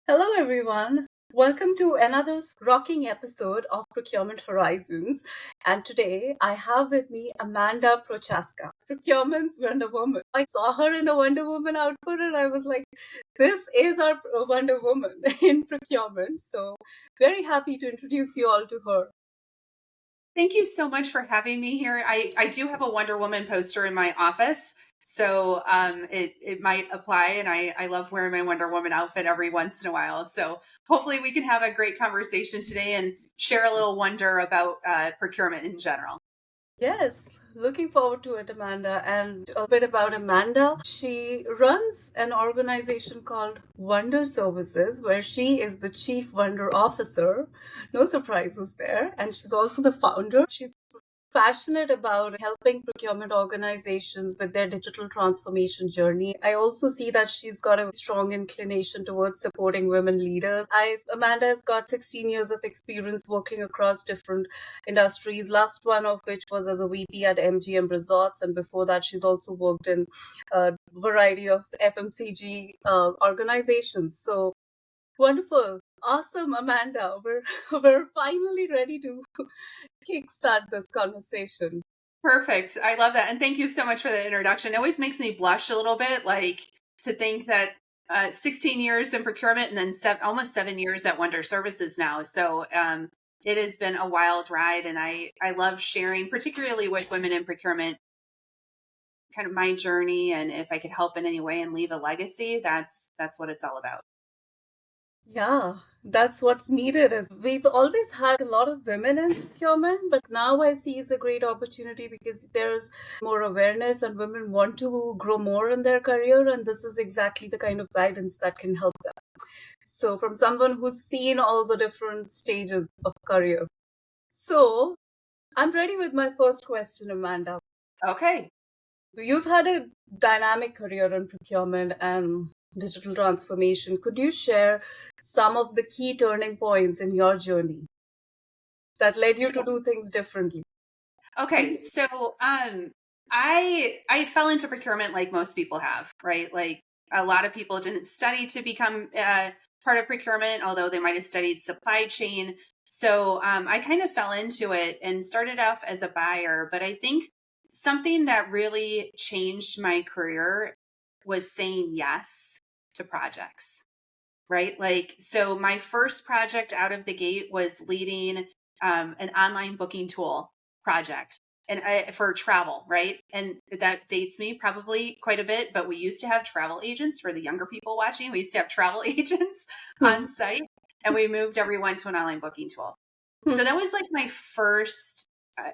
Hello, everyone. Welcome to another rocking episode of Procurement Horizons. And today I have with me Amanda Prochaska, Procurement's Wonder Woman. I saw her in a Wonder Woman outfit and I was like, this is our Wonder Woman in procurement. So, very happy to introduce you all to her. Thank you so much for having me here. I do have a Wonder Woman poster in my office, so it might apply, and I love wearing my Wonder Woman outfit every once in a while. So hopefully we can have a great conversation today and share a little wonder about procurement in general. Yes, looking forward to it, Amanda. And a bit about Amanda. She runs an organization called Wonder Services, where she is the Chief Wonder Officer. No surprises there. And she's also the founder. She's passionate about helping procurement organizations with their digital transformation journey. I also see that she's got a strong inclination towards supporting women leaders. Amanda has got 16 years of experience working across different industries, last one of which was as a VP at MGM Resorts. And before that, she's also worked in a variety of FMCG organizations. So wonderful. Awesome, Amanda. We're finally ready to kickstart this conversation. Perfect. I love that, and thank you so much for the introduction. It always makes me blush a little bit, like to think that 16 years in procurement and then almost 7 years at Wonder Services now. So it has been a wild ride, and I love sharing, particularly with women in procurement, kind of my journey, and if I could help in any way and leave a legacy, that's what it's all about. Yeah, that's what's needed. Is we've always had a lot of women in procurement, but now I see is a great opportunity because there's more awareness and women want to grow more in their career, and this is exactly the kind of guidance that can help them. So, from someone who's seen all the different stages of career. So, I'm ready with my first question, Amanda. Okay. You've had a dynamic career in procurement and digital transformation. Could you share some of the key turning points in your journey that led you to So, do things differently? okay. So I fell into procurement like most people have, right? Like a lot of people didn't study to become part of procurement, although they might have studied supply chain. So I kind of fell into it and started off as a buyer. But I think something that really changed my career was saying yes to projects, right? Like, so my first project out of the gate was leading an online booking tool project for travel, right? And that dates me probably quite a bit, but we used to have travel agents for the younger people watching. We used to have travel agents on site, and we moved everyone to an online booking tool. So that was like my first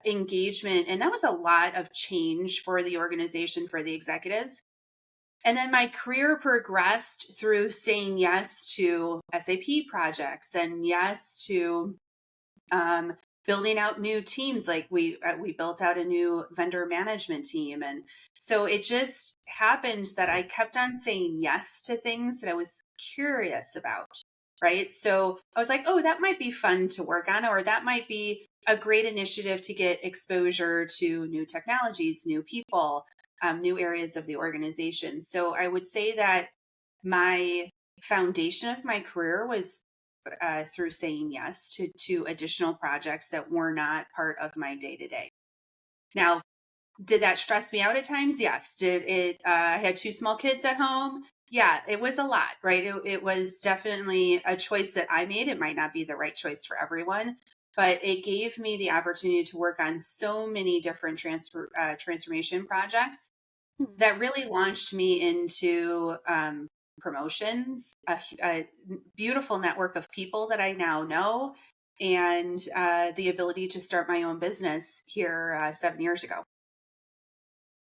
engagement, and that was a lot of change for the organization, for the executives. And then my career progressed through saying yes to SAP projects and yes to building out new teams. Like we built out a new vendor management team, and so it just happened that I kept on saying yes to things that I was curious about. Right, so I was like, oh, that might be fun to work on, or that might be a great initiative to get exposure to new technologies, new people, new areas of the organization. So I would say that my foundation of my career was through saying yes to additional projects that were not part of my day to day. Now, did that stress me out at times? Yes. Did it? I had two small kids at home. Yeah, it was a lot, right? It was definitely a choice that I made. It might not be the right choice for everyone, but it gave me the opportunity to work on so many different transformation projects that really launched me into promotions, a beautiful network of people that I now know, and the ability to start my own business here 7 years ago.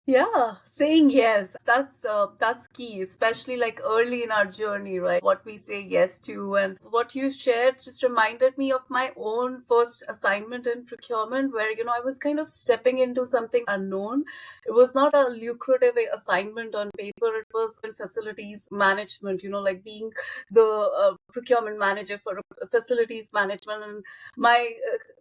Yeah, saying yes. That's key, especially like early in our journey, right? What we say yes to and what you shared just reminded me of my own first assignment in procurement where, I was kind of stepping into something unknown. It was not a lucrative assignment on paper. It was in facilities management, like being the procurement manager for facilities management. And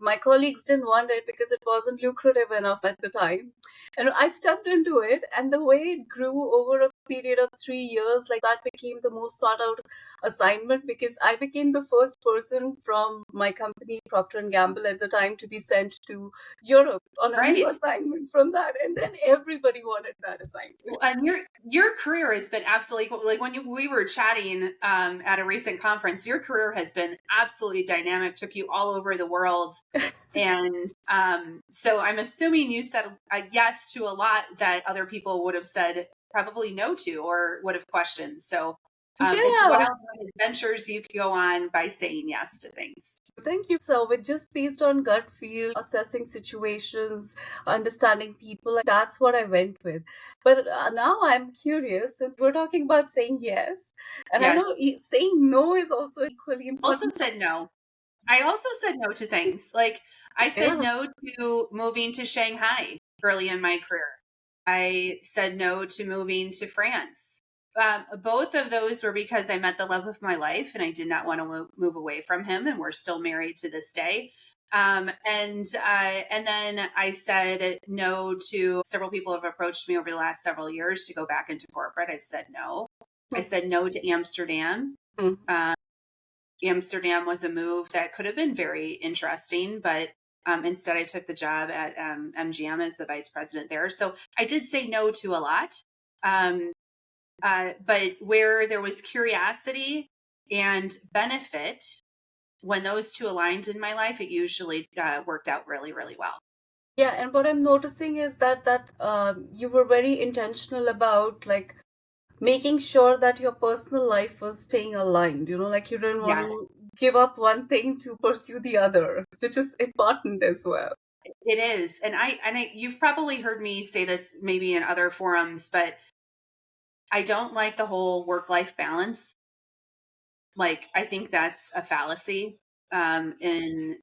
my colleagues didn't want it because it wasn't lucrative enough at the time. And I stepped into it, and the way it grew over a period of 3 years, like that became the most sought out assignment because I became the first person from my company, Procter and Gamble at the time, to be sent to Europe on a new Right. assignment from that. And then everybody wanted that assignment. And your career has been absolutely cool. Like when we were chatting at a recent conference, your career has been absolutely dynamic. Took you all over the world, and so I'm assuming you said a yes to a lot that other people would have said probably no to or would have questioned. So it's Yeah, wild what adventures you can go on by saying yes to things. thank you. So, with just based on gut feel, assessing situations, understanding people, that's what I went with. But now I'm curious since we're talking about saying yes, and I Yes. know saying no is also equally Also important. said no. I also said no to things. Like I said Yeah, no to moving to Shanghai early in my career. I said no to moving to France. Both of those were because I met the love of my life and I did not want to move away from him, and we're still married to this day. And then I said no to several people have approached me over the last several years to go back into corporate. I've said no. I said no to Amsterdam. mm, Uh, Amsterdam was a move that could have been very interesting, but instead I took the job at MGM as the vice president there. So I did say no to a lot. Um, but where there was curiosity and benefit, when those two aligned in my life, it usually worked out really, really well. yeah. And what I'm noticing is that you were very intentional about like making sure that your personal life was staying aligned. Like you didn't want Yes, to give up one thing to pursue the other, which is important as well. it is. And you've probably heard me say this maybe in other forums, but I don't like the whole work-life balance. Like, I think that's a fallacy. And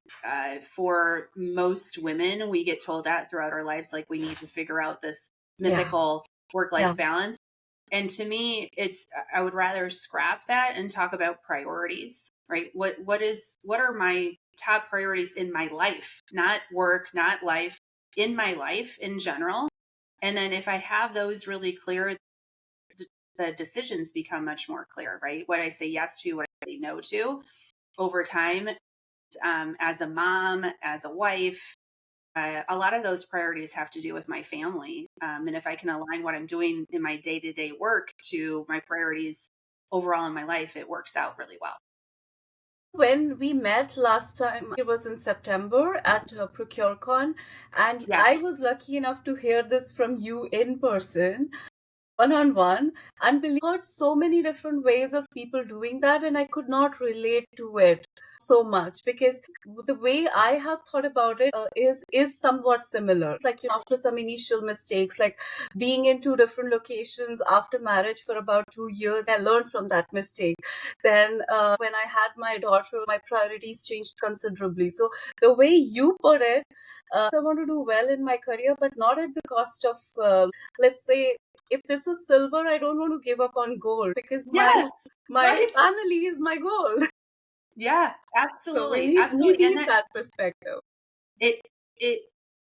for most women, we get told that throughout our lives, like we need to figure out this Yeah, mythical yeah. work-life balance. And to me, I would rather scrap that and talk about priorities, right? What are my top priorities in my life, not work, not life, in my life in general. And then if I have those really clear, the decisions become much more clear, right? What I say yes to, what I say no to over time, as a mom, as a wife. A lot of those priorities have to do with my family. And if I can align what I'm doing in my day to day work to my priorities overall in my life, it works out really well. When we met last time, it was in September at ProcureCon, and I Yes. was lucky enough to hear this from you in person, one on one, and believe heard so many different ways of people doing that, and I could not relate to it so much because the way I have thought about it is somewhat similar. It's like after some initial mistakes, like being in two different locations after marriage for about 2 years, I learned from that mistake. Then when I had my daughter, my priorities changed considerably. So the way you put it, I want to do well in my career, but not at the cost of, let's say, if this is silver, I don't want to give up on gold because my Yes. my Right. family is my goal. Yeah, So we absolutely. need we Absolutely. And need that perspective. it, it,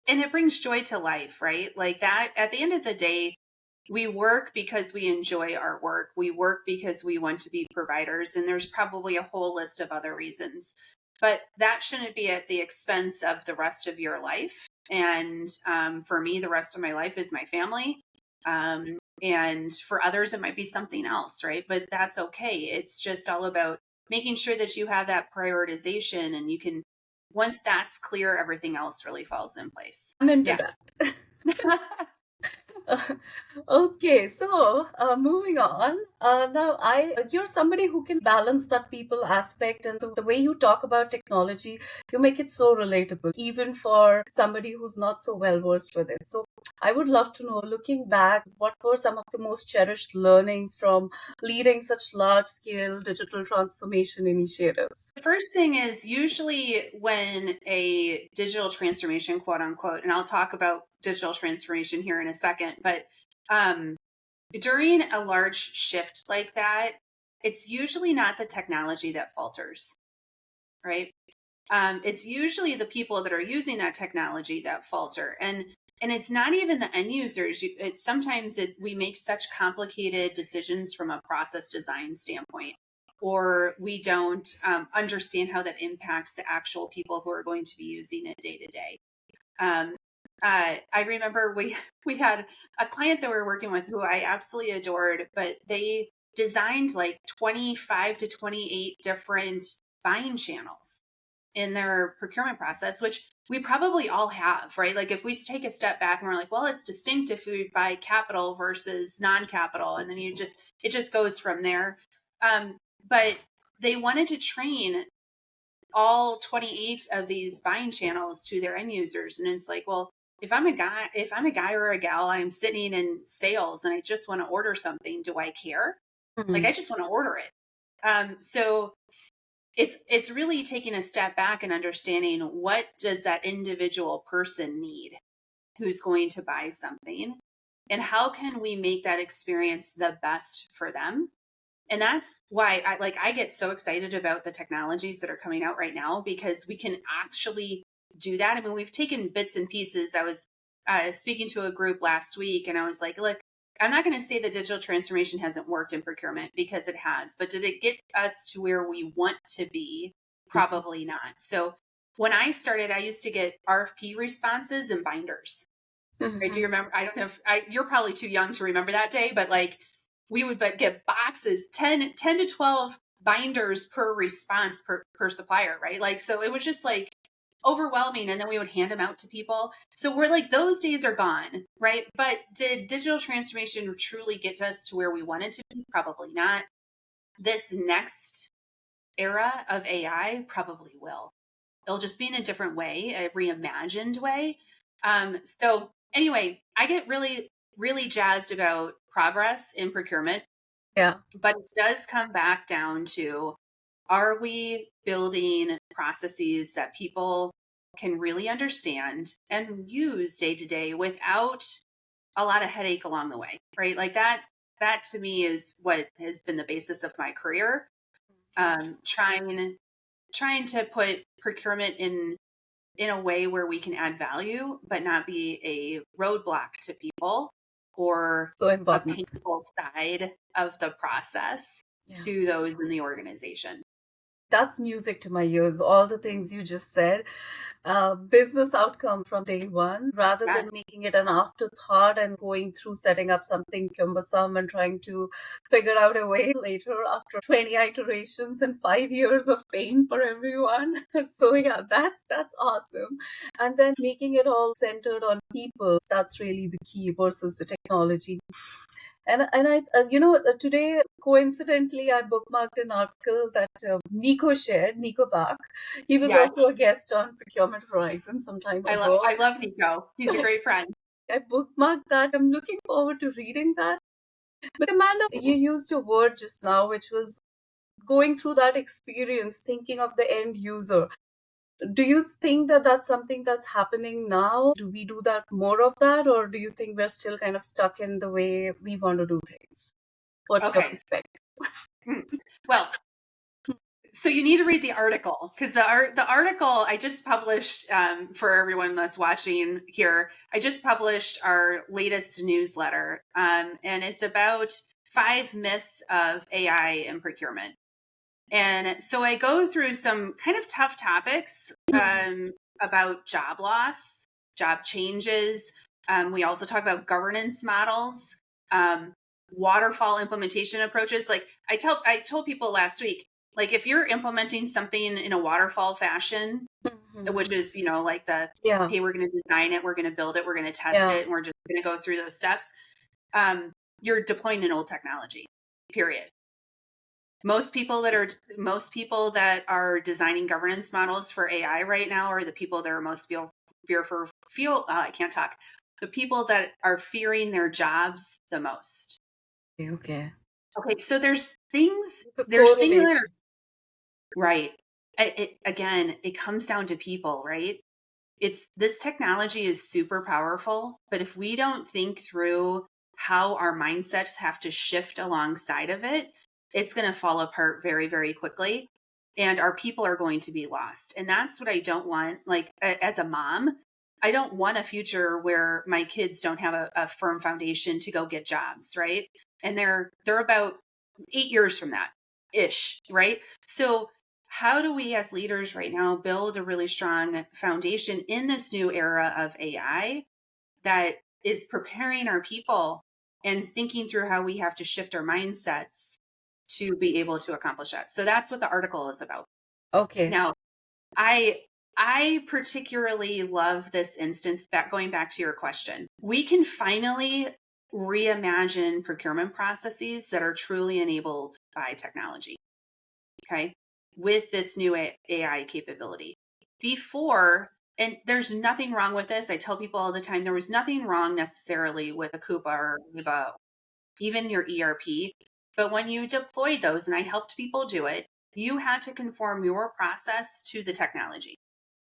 and it brings joy to life, right? Like that at the end of the day, we work because we enjoy our work. We work because we want to be providers. And there's probably a whole list of other reasons, but that shouldn't be at the expense of the rest of your life. And for me, the rest of my life is my family. And for others, it might be something else, right? But that's okay. It's just all about making sure that you have that prioritization and you can, once that's clear, everything else really falls in place. I'm into Yeah. that. Okay, so moving on. Now, you're somebody who can balance that people aspect, and the way you talk about technology, you make it so relatable, even for somebody who's not so well versed with it. So, I would love to know, looking back, what were some of the most cherished learnings from leading such large scale digital transformation initiatives? The first thing is usually when a digital transformation, quote unquote, and I'll talk about digital transformation here in a second, but um, during a large shift like that, it's usually not the technology that falters, right? It's usually the people that are using that technology that falter. And And it's not even the end users. Sometimes we make such complicated decisions from a process design standpoint, or we don't understand how that impacts the actual people who are going to be using it day to day. I remember we had a client that we were working with who I absolutely adored, but they designed like 25 to 28 different buying channels in their procurement process, which we probably all have, right? Like if we take a step back and we're like, well, it's distinct if we buy capital versus non-capital, and then it just goes from there. But they wanted to train all 28 of these buying channels to their end users, and it's like, well, if I'm a guy or a gal, I'm sitting in sales and I just want to order something, do I care? Like I just want to order it. So it's really taking a step back and understanding, what does that individual person need who's going to buy something, and how can we make that experience the best for them. And that's why I get so excited about the technologies that are coming out right now, because we can actually do that. I mean, we've taken bits and pieces. I was speaking to a group last week, and I was like, look, I'm not going to say the digital transformation hasn't worked in procurement, because it has, but did it get us to where we want to be? Probably not. So when I started, I used to get RFP responses and binders. Right? Do you remember? I don't know if you're probably too young to remember that day, but like we would get boxes, 10 to 12 binders per response per supplier, right? Like, so it was just like overwhelming, and then we would hand them out to people. So we're like, those days are gone, right? But did digital transformation truly get us to where we wanted to be? Probably not. This next era of AI probably will. It'll just be in a different way, a reimagined way. So anyway, I get really, really jazzed about progress in procurement. Yeah. But it does come back down to, are we building processes that people can really understand and use day to day without a lot of headache along the way, right? Like that to me is what has been the basis of my career. Trying to put procurement in a way where we can add value, but not be a roadblock to people, or So a important. painful side of the process Yeah. to those in the organization. That's music to my ears. All the things you just said, business outcome from day one, rather than Yes. making it an afterthought and going through setting up something cumbersome and trying to figure out a way later after 20 iterations and 5 years of pain for everyone. So yeah, that's awesome. And then making it all centered on people, that's really the key versus the technology. And I, today, coincidentally, I bookmarked an article that Nico shared, Nico Bach. He was Yes. also a guest on Procurement Horizon some time ago. I love Nico. He's a great friend. I bookmarked that. I'm looking forward to reading that. But Amanda, you used a word just now, which was going through that experience, thinking of the end user. Do you think that that's something that's happening now? Do we do that more of that, or do you think we're still kind of stuck in the way we want to do things? What's your Okay. perspective? Well, so you need to read the article, because the article I just published, for everyone that's watching here, I just published our latest newsletter, and it's about 5 myths of AI in procurement. And so I go through some kind of tough topics, about job loss, job changes. We also talk about governance models, waterfall implementation approaches. Like I told people last week, like if you're implementing something in a waterfall fashion, which is, like Yeah. hey, we're going to design it, we're going to build it, we're going to test Yeah. it, and we're just going to go through those steps. You're deploying an old technology, period. Most people that are designing governance models for AI right now are the people that are most I can't talk. The people that are fearing their jobs the most. Okay. Okay, so there's things The that are correlation. right. It comes down to people, right? This technology is super powerful, but if we don't think through how our mindsets have to shift alongside of it, it's going to fall apart very, very quickly. And our people are going to be lost. And that's what I don't want. Like as a mom, I don't want a future where my kids don't have a firm foundation to go get jobs, right? And they're about 8 years from that ish, right? So how do we as leaders right now build a really strong foundation in this new era of AI that is preparing our people and thinking through how we have to shift our mindsets to be able to accomplish that? So that's what the article is about. Okay. Now, I I particularly love this instance, going back to your question. We can finally reimagine procurement processes that are truly enabled by technology, okay? With this new AI capability. Before, and there's nothing wrong with this. I tell people all the time there was nothing wrong necessarily with a Coupa or Viva, even your ERP. But when you deployed those, and I helped people do it, you had to conform your process to the technology.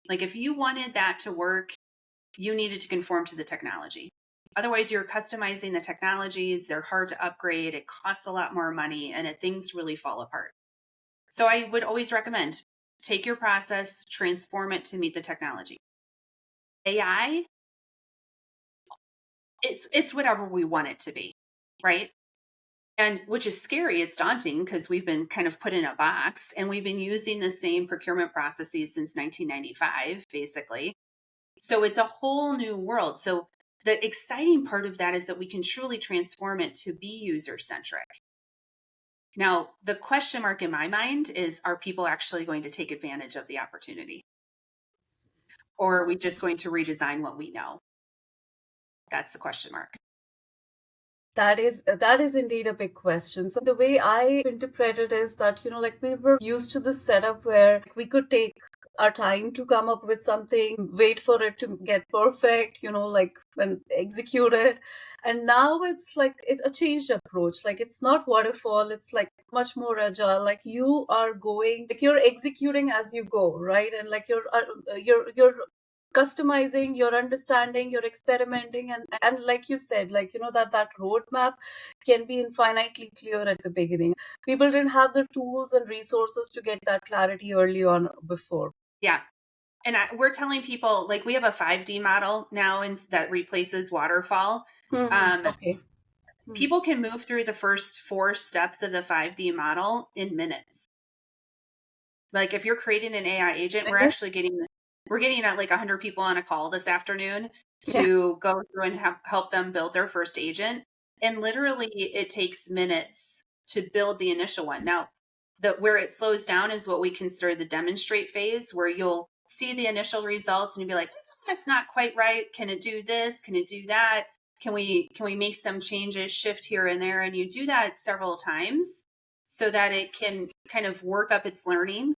Like if you wanted that to work, you needed to conform to the technology. Otherwise, you're customizing the technologies. They're hard to upgrade. It costs a lot more money and things really fall apart. So I would always recommend take your process, transform it to meet the technology. AI, it's whatever we want it to be, right? And which is scary. It's daunting because we've been kind of put in a box and we've been using the same procurement processes since 1995, basically. So it's a whole new world. So the exciting part of that is that we can truly transform it to be user centric. Now, the question mark in my mind is, are people actually going to take advantage of the opportunity? Or are we just going to redesign what we know? That's the question mark. That is indeed a big question. So the way I interpret it is that, like we were used to this setup where we could take our time to come up with something, wait for it to get perfect, like when execute it. And now it's like a changed approach. Like it's not waterfall, it's like much more agile. Like you are going, like you're executing as you go, right? And like you're customizing, you're understanding, you're experimenting, and like you said, like that roadmap can be infinitely clear at the beginning. People didn't have the tools and resources to get that clarity early on before. Yeah. And we're telling people, like, we have a 5D model now that replaces waterfall. Okay. People can move through the first 4 steps of the 5D model in minutes. Like if you're creating an AI agent, we're getting like 100 people on a call this afternoon Yeah. to go through and help them build their first agent. And literally it takes minutes to build the initial one. Now, where it slows down is what we consider the demonstrate phase, where you'll see the initial results and you'll be like, that's not quite right. Can it do this? Can it do that? Can we make some changes, shift here and there? And you do that several times so that it can kind of work up its learning.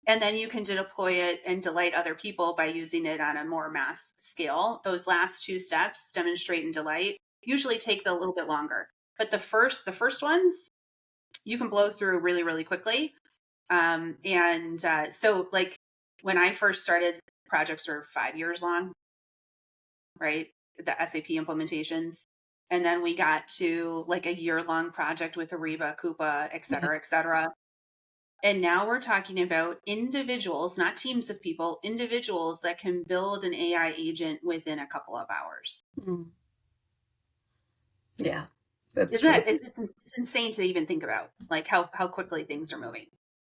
And then you can deploy it and delight other people by using it on a more mass scale. Those last 2 steps, demonstrate and delight, usually take a little bit longer. But the first ones, you can blow through really, really quickly. So like when I first started, projects were 5 years long, right? The SAP implementations. And then we got to like a year-long project with Ariba, Coupa, et cetera, et cetera. And now we're talking about individuals, not teams of people, individuals that can build an AI agent within a couple of hours. Yeah, that's Isn't true. that, it's insane to even think about, like how quickly things are moving.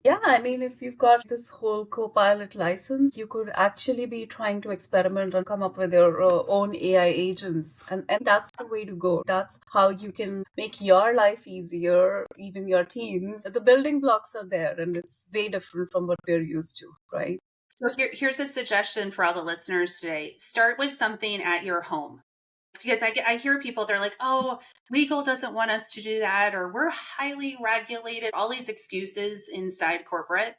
Yeah, I mean, if you've got this whole Copilot license, you could actually be trying to experiment and come up with your own AI agents. And that's the way to go. That's how you can make your life easier, even your teams. The building blocks are there, and it's way different from what we're used to, right? So here's a suggestion for all the listeners today. Start with something at your home. Because I hear people, they're like, oh, legal doesn't want us to do that, or we're highly regulated, all these excuses inside corporate.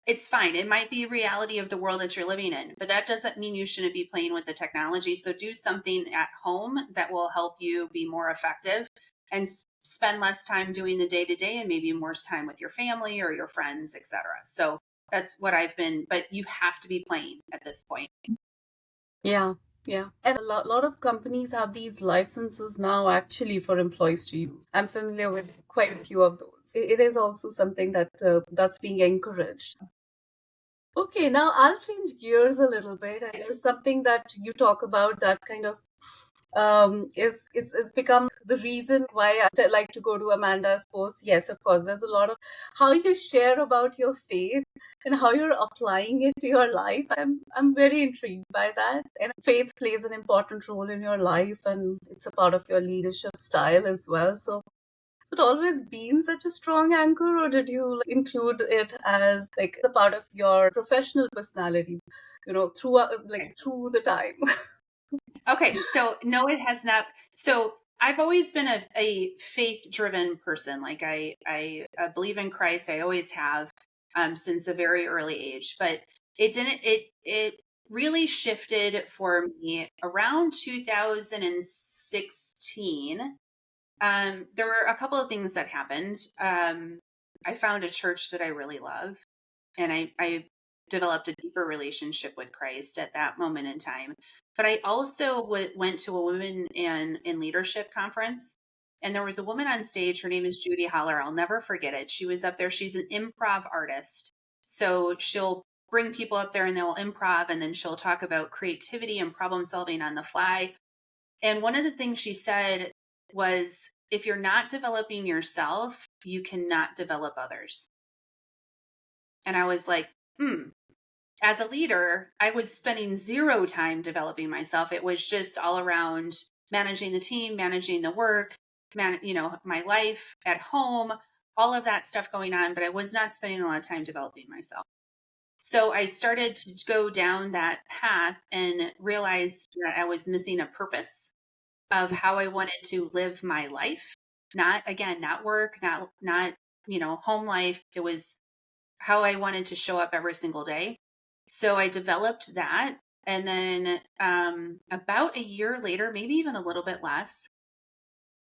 It's fine. It might be reality of the world that you're living in, but that doesn't mean you shouldn't be playing with the technology. So do something at home that will help you be more effective and spend less time doing the day to day and maybe more time with your family or your friends, etc. So that's what I've been, but you have to be playing at this point. Yeah. Yeah. And a lot of companies have these licenses now actually for employees to use. I'm familiar with quite a few of those. It is also something that that's being encouraged. Okay, now I'll change gears a little bit. And there's something that you talk about that kind of is become the reason why like to go to Amanda's post. Yes, of course, there's a lot of how you share about your faith and how you're applying it to your life. I'm very intrigued by that. And faith plays an important role in your life, and it's a part of your leadership style as well. So has it always been such a strong anchor, or did you like, include it as like a part of your professional personality, through like through the time? Okay, so no, it has not. So I've always been a faith-driven person. Like I believe in Christ. I always have, since a very early age. But it didn't. It really shifted for me around 2016. There were a couple of things that happened. I found a church that I really love, and I developed a deeper relationship with Christ at that moment in time. But I also went to a women in leadership conference, and there was a woman on stage. Her name is Judy Holler. I'll never forget it. She was up there. She's an improv artist, so she'll bring people up there and they'll improv, and then she'll talk about creativity and problem solving on the fly. And one of the things she said was, if you're not developing yourself, you cannot develop others. And I was like, as a leader, I was spending zero time developing myself. It was just all around managing the team, managing the work, my life at home, all of that stuff going on, but I was not spending a lot of time developing myself. So I started to go down that path and realized that I was missing a purpose of how I wanted to live my life. Not work, not home life. It was how I wanted to show up every single day. So I developed that. And then about a year later, maybe even a little bit less,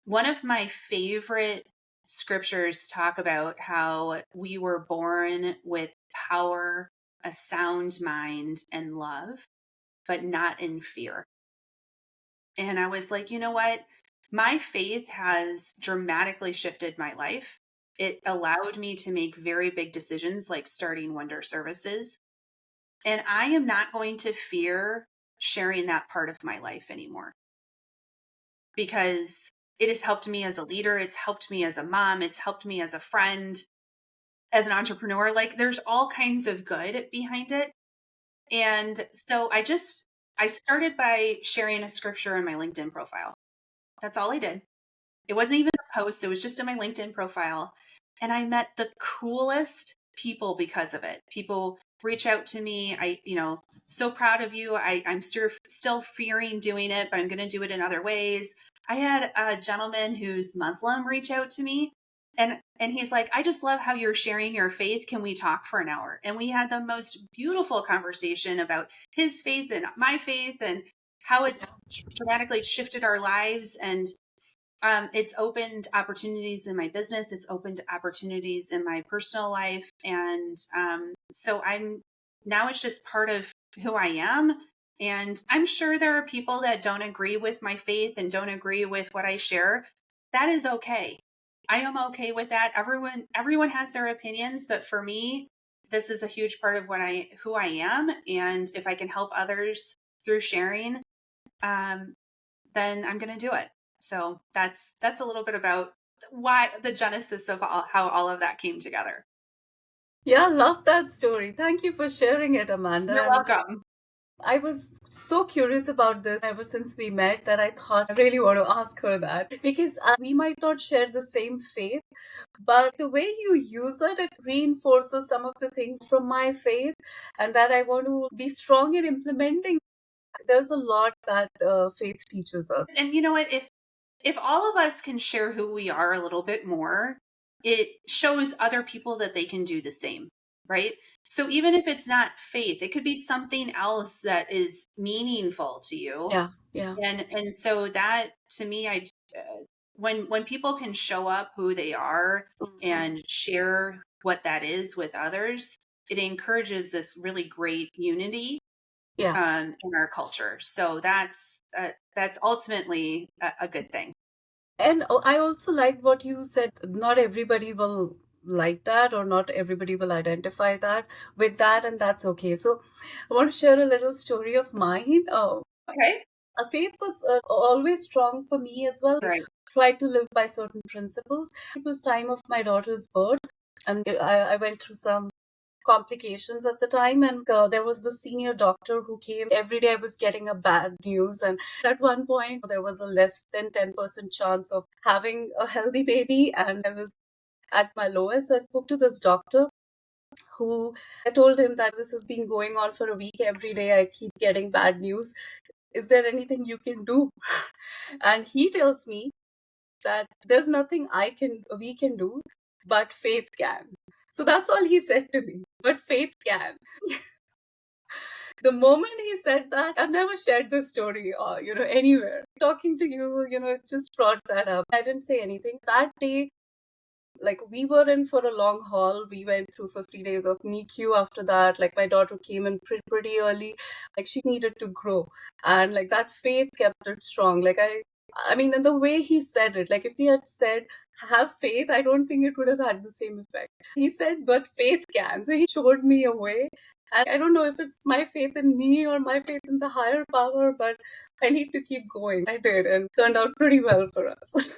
one of my favorite scriptures talk about how we were born with power, a sound mind, and love, but not in fear. And I was like, you know what? My faith has dramatically shifted my life. It allowed me to make very big decisions like starting Wonder Services. And I am not going to fear sharing that part of my life anymore because it has helped me as a leader. It's helped me as a mom. It's helped me as a friend, as an entrepreneur. Like there's all kinds of good behind it. And so I started by sharing a scripture in my LinkedIn profile. That's all I did. It wasn't even a post. It was just in my LinkedIn profile. And I met the coolest people because of it. People reach out to me. So proud of you. I'm still fearing doing it, but I'm going to do it in other ways. I had a gentleman who's Muslim reach out to me and he's like, I just love how you're sharing your faith. Can we talk for an hour? And we had the most beautiful conversation about his faith and my faith and how it's dramatically shifted our lives. And it's opened opportunities in my business. It's opened opportunities in my personal life. And so now it's just part of who I am. And I'm sure there are people that don't agree with my faith and don't agree with what I share. That is okay. I am okay with that. Everyone has their opinions, but for me, this is a huge part of who I am. And if I can help others through sharing, then I'm going to do it. So that's a little bit about why the genesis of how all of that came together. Yeah, love that story. Thank you for sharing it, Amanda. You're And welcome. I was so curious about this ever since we met that I thought I really want to ask her that because we might not share the same faith, but the way you use it, it reinforces some of the things from my faith and that I want to be strong in implementing. There's a lot that faith teaches us. And you know what? If all of us can share who we are a little bit more, it shows other people that they can do the same, right? So even if it's not faith, it could be something else that is meaningful to you. Yeah, yeah. And so that to me, when people can show up who they are Mhm. and share what that is with others, it encourages this really great unity Yeah. in our culture. So that's ultimately a good thing. And I also like what you said. Not everybody will like that, or not everybody will identify that with that, and that's okay. So I want to share a little story of mine. Okay. Faith was always strong for me as well. Right. Tried to live by certain principles. It was time of my daughter's birth, and I went through some complications at the time, and there was the senior doctor who came every day. I was getting a bad news, and at one point there was a less than 10% chance of having a healthy baby, and I was at my lowest. So I spoke to this doctor who, I told him that this has been going on for a week. Every day I keep getting bad news. Is there anything you can do? And he tells me that there's nothing we can do, but faith can. So that's all he said to me. But faith can. The moment he said that, I've never shared this story, anywhere. Talking to you, it just brought that up. I didn't say anything. That day, like, we were in for a long haul. We went through 50 days of NICU after that. Like, my daughter came in pretty early. Like, she needed to grow. And like that faith kept it strong. Like, I mean, and the way he said it, like if he had said, have faith, I don't think it would have had the same effect. He said, but faith can. So he showed me a way. And I don't know if it's my faith in me or my faith in the higher power, but I need to keep going. I did, and turned out pretty well for us.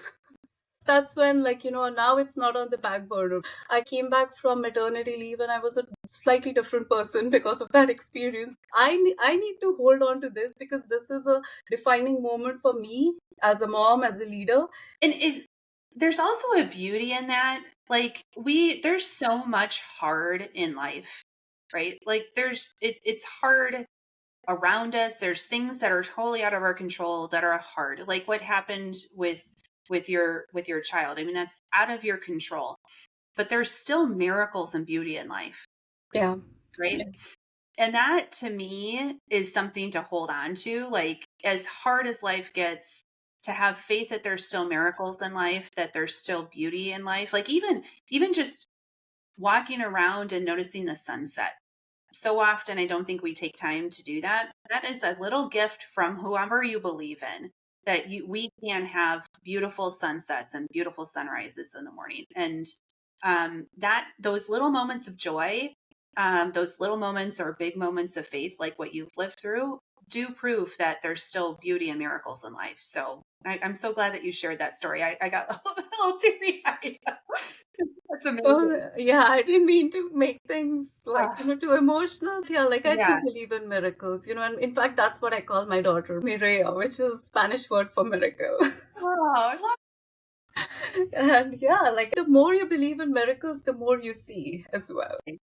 That's when, like, now it's not on the back burner. I came back from maternity leave and I was a slightly different person because of that experience. I need to hold on to this because this is a defining moment for me as a mom, as a leader. And there's also a beauty in that. Like there's so much hard in life, right? Like it's hard around us. There's things that are totally out of our control that are hard. Like what happened with your child. I mean, that's out of your control. But there's still miracles and beauty in life. Yeah. Right? Yeah. And that to me is something to hold on to. Like as hard as life gets, to have faith that there's still miracles in life, that there's still beauty in life. Like even just walking around and noticing the sunset. So often I don't think we take time to do that. That is a little gift from whoever you believe in, that we can have beautiful sunsets and beautiful sunrises in the morning. And that those little moments of joy, those little moments or big moments of faith, like what you've lived through, do prove that there's still beauty and miracles in life. So I'm so glad that you shared that story. I got a little teary eyed. That's amazing. Oh, yeah, I didn't mean to make things like, too emotional. Yeah, like I do Yeah. believe in miracles, and in fact, that's what I call my daughter, Mireya, which is Spanish word for miracle. Oh, I love And yeah, like the more you believe in miracles, the more you see as well. it.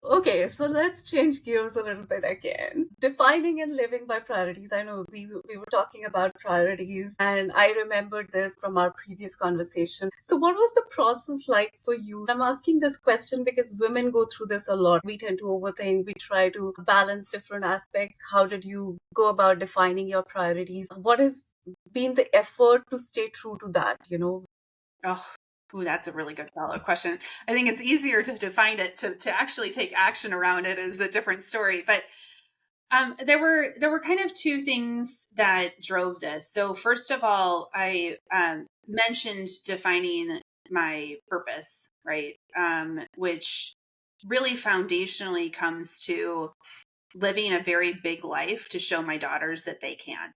Okay, so let's change gears a little bit again. Defining and living by priorities. I know we were talking about priorities, and I remembered this from our previous conversation. So, what was the process like for you? I'm asking this question because women go through this a lot. We tend to overthink, we try to balance different aspects. How did you go about defining your priorities? What has been the effort to stay true to that? Oh, ooh, that's a really good follow-up question. I think it's easier to define it. To actually take action around it is a different story. But there were kind of two things that drove this. So first of all, I mentioned defining my purpose, right? Which really foundationally comes to living a very big life to show my daughters that they can.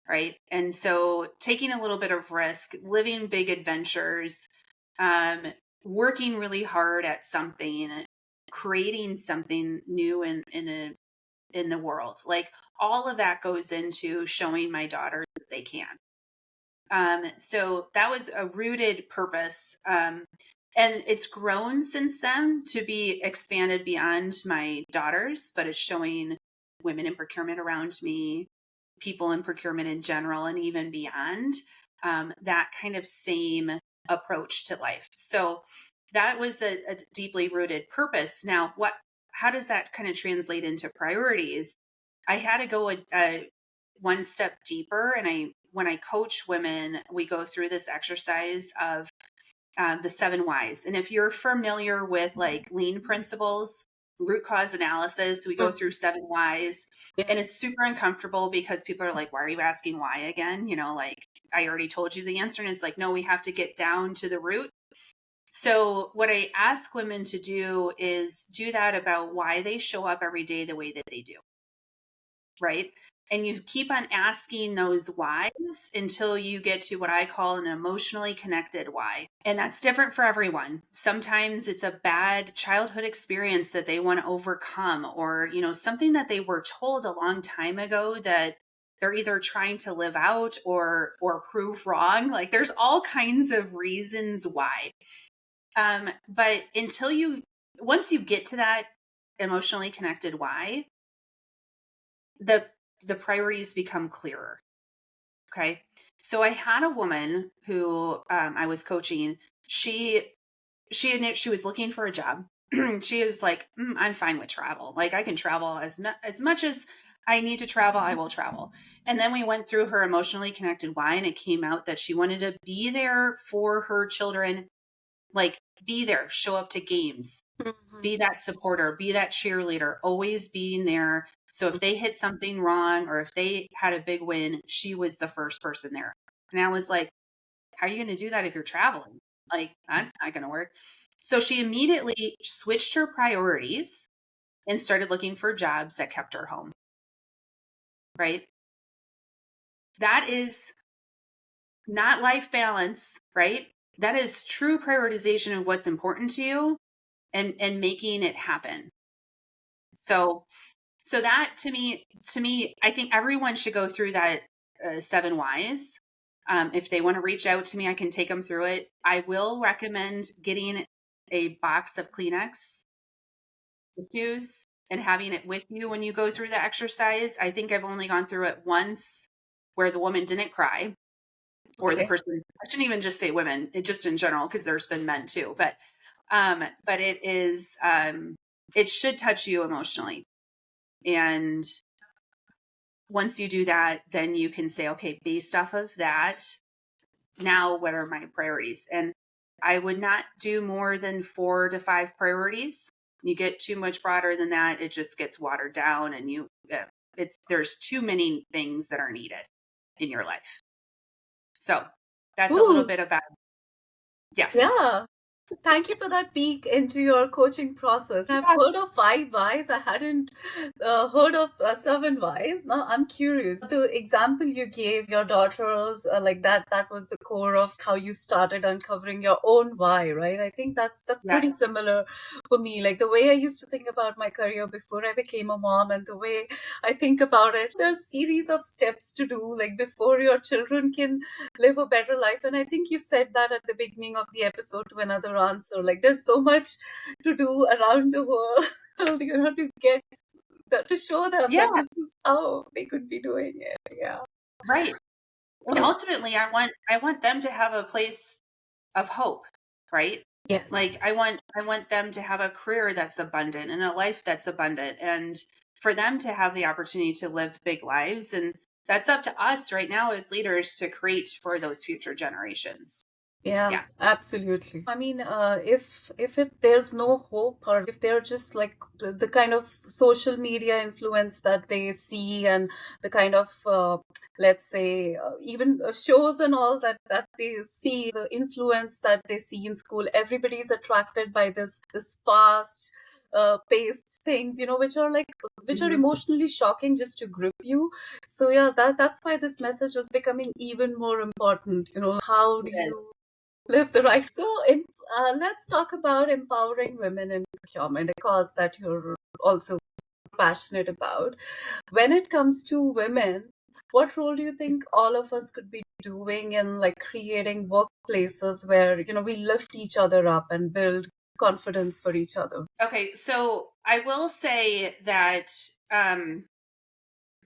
Right. And so taking a little bit of risk, living big adventures, um, working really hard at something, creating something new in the world. Like all of that goes into showing my daughters that they can. So that was a rooted purpose. And it's grown since then to be expanded beyond my daughters, but it's showing women in procurement around me, people in procurement in general, and even beyond, that kind of same approach to life. So that was a deeply rooted purpose. Now, how does that kind of translate into priorities? I had to go one step deeper, and when I coach women, we go through this exercise of the 7 whys. And if you're familiar with like lean principles, root cause analysis, we go through 7 whys, Yeah. and it's super uncomfortable because people are like, why are you asking why again? Like I already told you the answer. And it's like, no, we have to get down to the root. So, what I ask women to do is do that about why they show up every day the way that they do, right? And you keep on asking those whys until you get to what I call an emotionally connected why. And that's different for everyone. Sometimes it's a bad childhood experience that they want to overcome, or, something that they were told a long time ago that they're either trying to live out or prove wrong. Like there's all kinds of reasons why. But once you get to that emotionally connected why, the the priorities become clearer. Okay. So I had a woman who I was coaching. She was looking for a job. She was like, I'm fine with travel. Like I can travel as much as I need to travel, I will travel. And then we went through her emotionally connected why, and it came out that she wanted to be there for her children, like be there, show up to games, be that supporter, be that cheerleader, always being there. So if they hit something wrong or if they had a big win, she was the first person there. And I was like, how are you going to do that if you're traveling? Like, that's not going to work. So she immediately switched her priorities and started looking for jobs that kept her home. Right? That is not life balance, right? That is true prioritization of what's important to you and making it happen. So that to me, I think everyone should go through that 7 whys. If they want to reach out to me, I can take them through it. I will recommend getting a box of Kleenex tissues and having it with you when you go through the exercise. I think I've only gone through it once where the woman didn't cry, or the person, I shouldn't even just say women, it just in general, because there's been men too. But it is, it should touch you emotionally. And once you do that, then you can say, okay, based off of that, now what are my priorities? And I would not do more than 4 to 5 priorities. You get too much broader than that, it just gets watered down, and there's too many things that are needed in your life. So that's a little Ooh, bit about, yes. yeah. Thank you for that peek into your coaching process. I've Yes. heard of 5 whys. I hadn't heard of 7 whys. Now I'm curious. The example you gave your daughters, like that was the core of how you started uncovering your own why, right? I think that's pretty Yes. similar for me. Like the way I used to think about my career before I became a mom, and the way I think about it, there's a series of steps to do, like before your children can live a better life. And I think you said that at the beginning of the episode to another answer. Like there's so much to do around the world, to get to show them Yeah. that this is how they could be doing it. Yeah. Right. And Oh, ultimately, I want them to have a place of hope, right? yes. Like I want them to have a career that's abundant and a life that's abundant, and for them to have the opportunity to live big lives. And that's up to us right now as leaders to create for those future generations. Yeah, Yeah. absolutely. I mean, if there's no hope, or if they're just like the kind of social media influence that they see, and the kind of let's say even shows and all that they see, the influence that they see in school, everybody's attracted by this fast paced things, which are Mhm. emotionally shocking just to grip you. So yeah, that's why this message is becoming even more important. How It do is. you live the right? So let's talk about empowering women in procurement, a cause that you're also passionate about. When it comes to women, what role do you think all of us could be doing in like creating workplaces where we lift each other up and build confidence for each other? Okay, so I will say that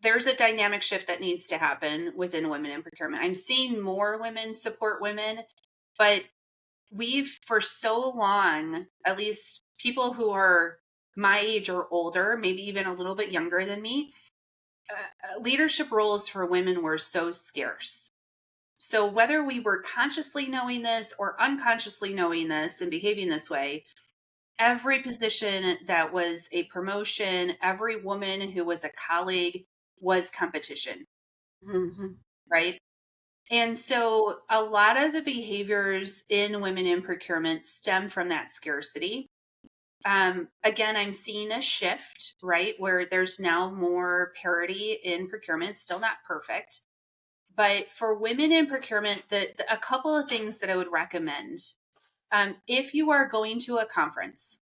there's a dynamic shift that needs to happen within women in procurement. I'm seeing more women support women, but we've for so long, at least people who are my age or older, maybe even a little bit younger than me, leadership roles for women were so scarce. So whether we were consciously knowing this or unconsciously knowing this and behaving this way, every position that was a promotion, every woman who was a colleague was competition, Mhm. right? And so a lot of the behaviors in women in procurement stem from that scarcity. Again, I'm seeing a shift, right, where there's now more parity in procurement, still not perfect. But for women in procurement, a couple of things that I would recommend. If you are going to a conference,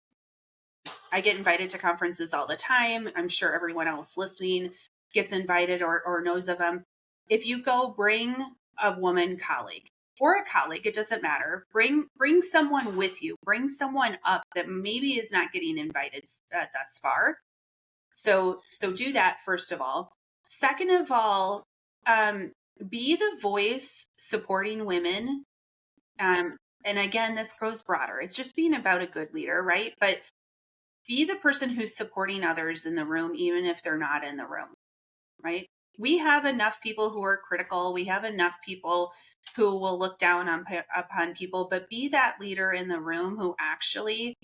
I get invited to conferences all the time. I'm sure everyone else listening gets invited or knows of them. If you go, bring a woman colleague or a colleague, it doesn't matter. Bring someone with you. Bring someone up that maybe is not getting invited thus far. So do that first of all. Second of all, be the voice supporting women. And again, this goes broader. It's just being about a good leader, right? But be the person who's supporting others in the room, even if they're not in the room, right? We have enough people who are critical. We have enough people who will look down upon people, but be that leader in the room who actually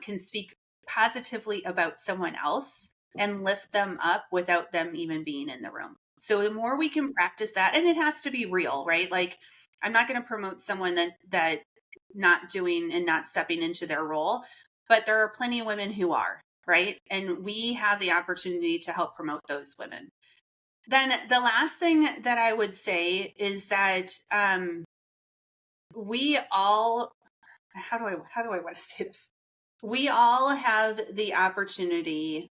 can speak positively about someone else and lift them up without them even being in the room. So the more we can practice that, and it has to be real, right? Like I'm not going to promote someone that not doing and not stepping into their role, but there are plenty of women who are, right? And we have the opportunity to help promote those women. Then the last thing that I would say is that we all, how do I want to say this? We all have the opportunity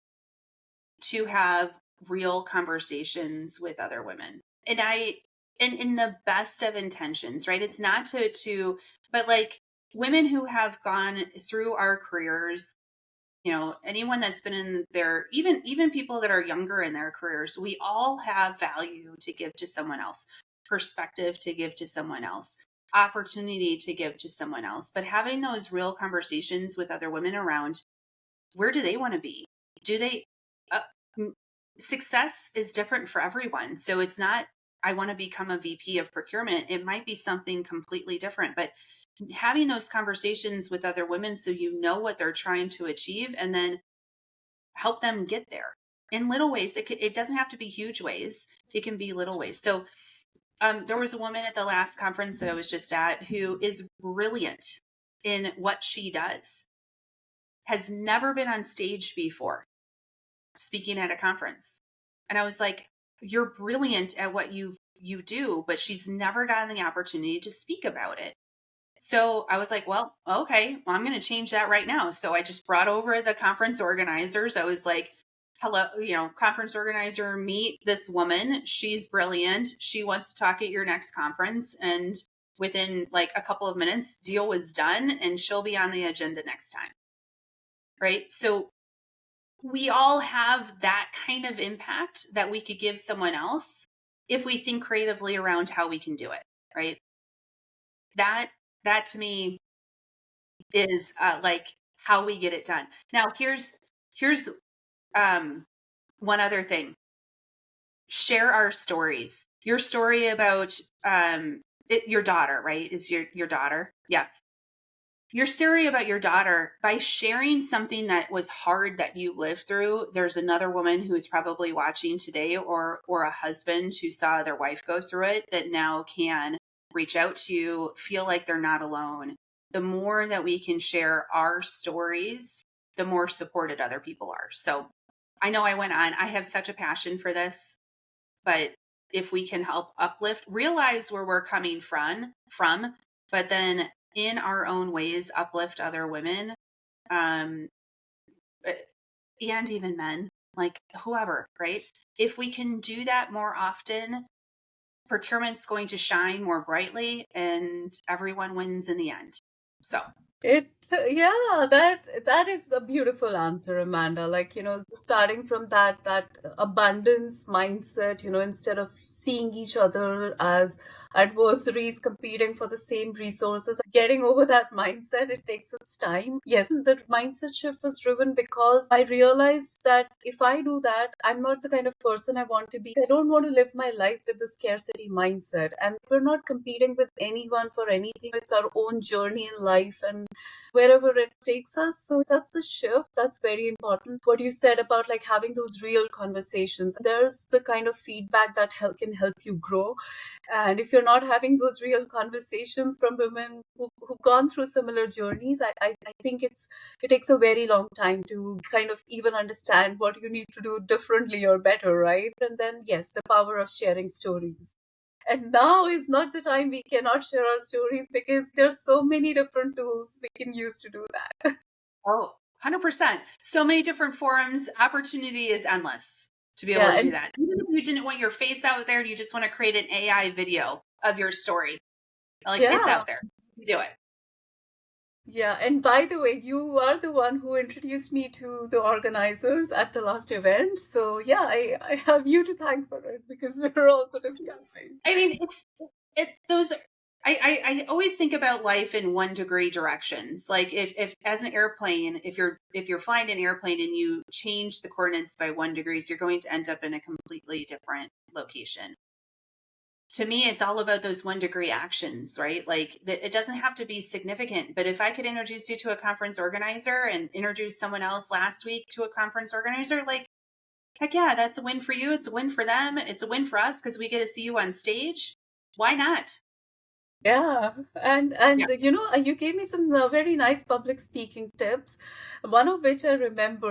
to have real conversations with other women. And in the best of intentions, right? It's not but like women who have gone through our careers, anyone that's been in their, even people that are younger in their careers, we all have value to give to someone else, perspective to give to someone else, opportunity to give to someone else. But having those real conversations with other women around, where do they want to be? Do they uh, success is different for everyone. So it's not, I want to become a VP of procurement. It might be something completely different, but having those conversations with other women so you know what they're trying to achieve and then help them get there in little ways. It doesn't have to be huge ways. It can be little ways. So there was a woman at the last conference that I was just at who is brilliant in what she does, has never been on stage before speaking at a conference. And I was like, you're brilliant at what you do, but she's never gotten the opportunity to speak about it. So I was like, well, okay, well, I'm going to change that right now. So I just brought over the conference organizers. I was like, hello, conference organizer, meet this woman. She's brilliant. She wants to talk at your next conference. And within like a couple of minutes, deal was done and she'll be on the agenda next time. Right. So we all have that kind of impact that we could give someone else if we think creatively around how we can do it. Right. That to me is like how we get it done. Now, here's one other thing. Share our stories. Your story about your daughter, right? Is your daughter? Yeah. Your story about your daughter, by sharing something that was hard that you lived through, there's another woman who's probably watching today or a husband who saw their wife go through it that now can reach out to you, feel like they're not alone. The more that we can share our stories, the more supported other people are. So I know I went on. I have such a passion for this, but if we can help uplift, realize where we're coming from, but then in our own ways, uplift other women, and even men, like whoever, right? If we can do that more often, procurement's going to shine more brightly and everyone wins in the end. So Yeah, that is a beautiful answer, Amanda. Like, starting from that abundance mindset, instead of seeing each other as adversaries competing for the same resources, getting over that mindset, it takes its time. Yes, the mindset shift was driven because I realized that if I do that, I'm not the kind of person I want to be. I don't want to live my life with the scarcity mindset. And we're not competing with anyone for anything. It's our own journey in life. And wherever it takes us. So that's a shift. That's very important. What you said about like having those real conversations. There's the kind of feedback that can help you grow. And if you're not having those real conversations from women who've gone through similar journeys, I think it takes a very long time to kind of even understand what you need to do differently or better, right? And then, yes, the power of sharing stories. And now is not the time we cannot share our stories because there's so many different tools we can use to do that. Oh, 100%. So many different forums. Opportunity is endless to be able Yeah, to do and that. Even if you didn't want your face out there, you just want to create an AI video of your story. Like, it's yeah. out there. Do it. Yeah, and by the way, you are the one who introduced me to the organizers at the last event. So yeah, I have you to thank for it because we were also discussing. I mean, those. I always think about life in 1 degree directions. Like if as an airplane, if you're flying an airplane and you change the coordinates by 1 degrees, you're going to end up in a completely different location. To me, it's all about those 1 degree actions, right? Like it doesn't have to be significant, but if I could introduce you to a conference organizer and introduce someone else last week to a conference organizer, like, heck yeah, that's a win for you. It's a win for them. It's a win for us because we get to see you on stage. Why not? Yeah, and Yeah. you gave me some very nice public speaking tips. One of which I remember,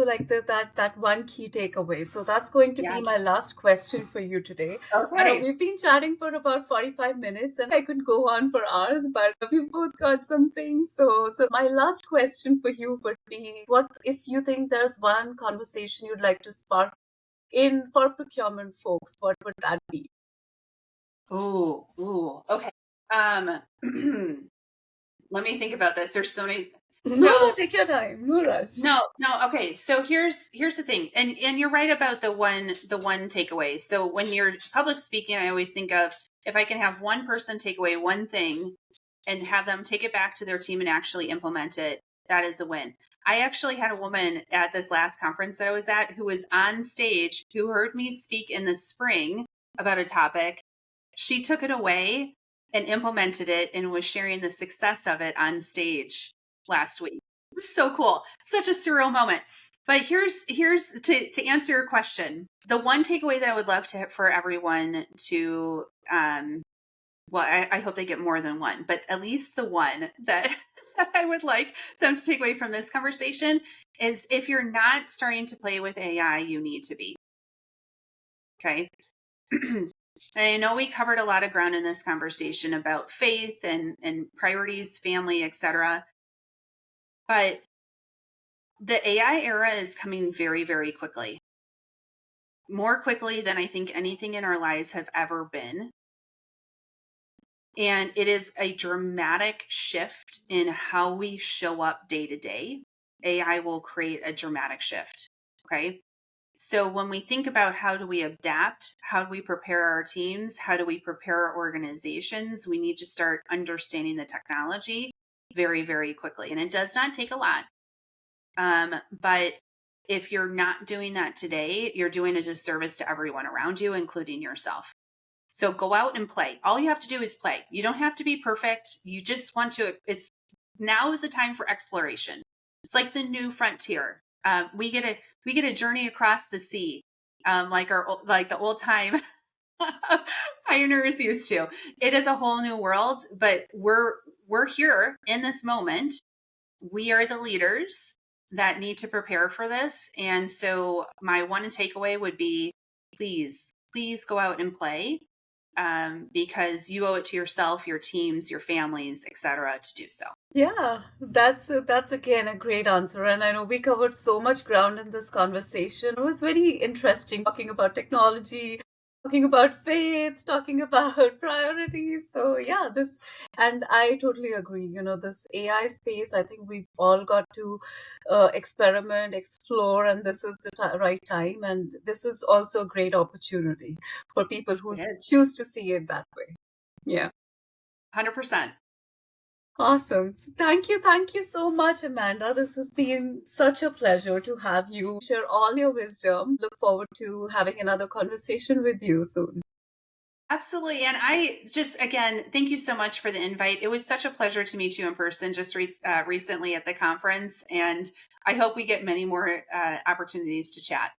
like that one key takeaway. So that's going to be my Yes. last question for you today. I know Okay. we've been chatting for about 45 minutes, and I could go on for hours, but we both got some things. So my last question for you would be, what if you think there's one conversation you'd like to spark in for procurement folks? What would that be? Ooh. Okay. Let me think about this. There's so many. No, no, So take your time. No rush. no. Okay. So here's the thing, and you're right about the one takeaway. So when you're public speaking, I always think of if I can have one person take away one thing and have them take it back to their team and actually implement it, that is a win. I actually had a woman at this last conference that I was at who was on stage who heard me speak in the spring about a topic. She took it away and implemented it and was sharing the success of it on stage last week. It was so cool. Such a surreal moment. But here's to answer your question. The one takeaway that I would love for everyone to well, I hope they get more than one, but at least the one that, that I would like them to take away from this conversation is if you're not starting to play with AI, you need to be. Okay. And I know we covered a lot of ground in this conversation about faith and priorities, family, etc. But the AI era is coming very, very quickly. More quickly than I think anything in our lives have ever been. And it is a dramatic shift in how we show up day to day. AI will create a dramatic shift. Okay. So when we think about how do we adapt, how do we prepare our teams, how do we prepare our organizations, we need to start understanding the technology very, very quickly. And it does not take a lot. But if you're not doing that today, you're doing a disservice to everyone around you, including yourself. So go out and play. All you have to do is play. You don't have to be perfect. You just want to, now is the time for exploration. It's like the new frontier. We get a journey across the sea, like the old time pioneers used to. It is a whole new world, but we're here in this moment. We are the leaders that need to prepare for this. And so my one takeaway would be, please go out and play, because you owe it to yourself, your teams, your families, etc., to do so. Yeah, that's again a great answer. And I know we covered so much ground in this conversation. It was very interesting talking about technology, talking about faith, talking about priorities. So yeah, and I totally agree. This AI space, I think we've all got to experiment, explore, and this is the right time. And this is also a great opportunity for people who It is choose to see it that way. Yeah. 100%. Awesome. So thank you so much, Amanda. This has been such a pleasure to have you share all your wisdom. Look forward to having another conversation with you soon. Absolutely. And I just, again, thank you so much for the invite. It was such a pleasure to meet you in person just recently at the conference. And I hope we get many more opportunities to chat.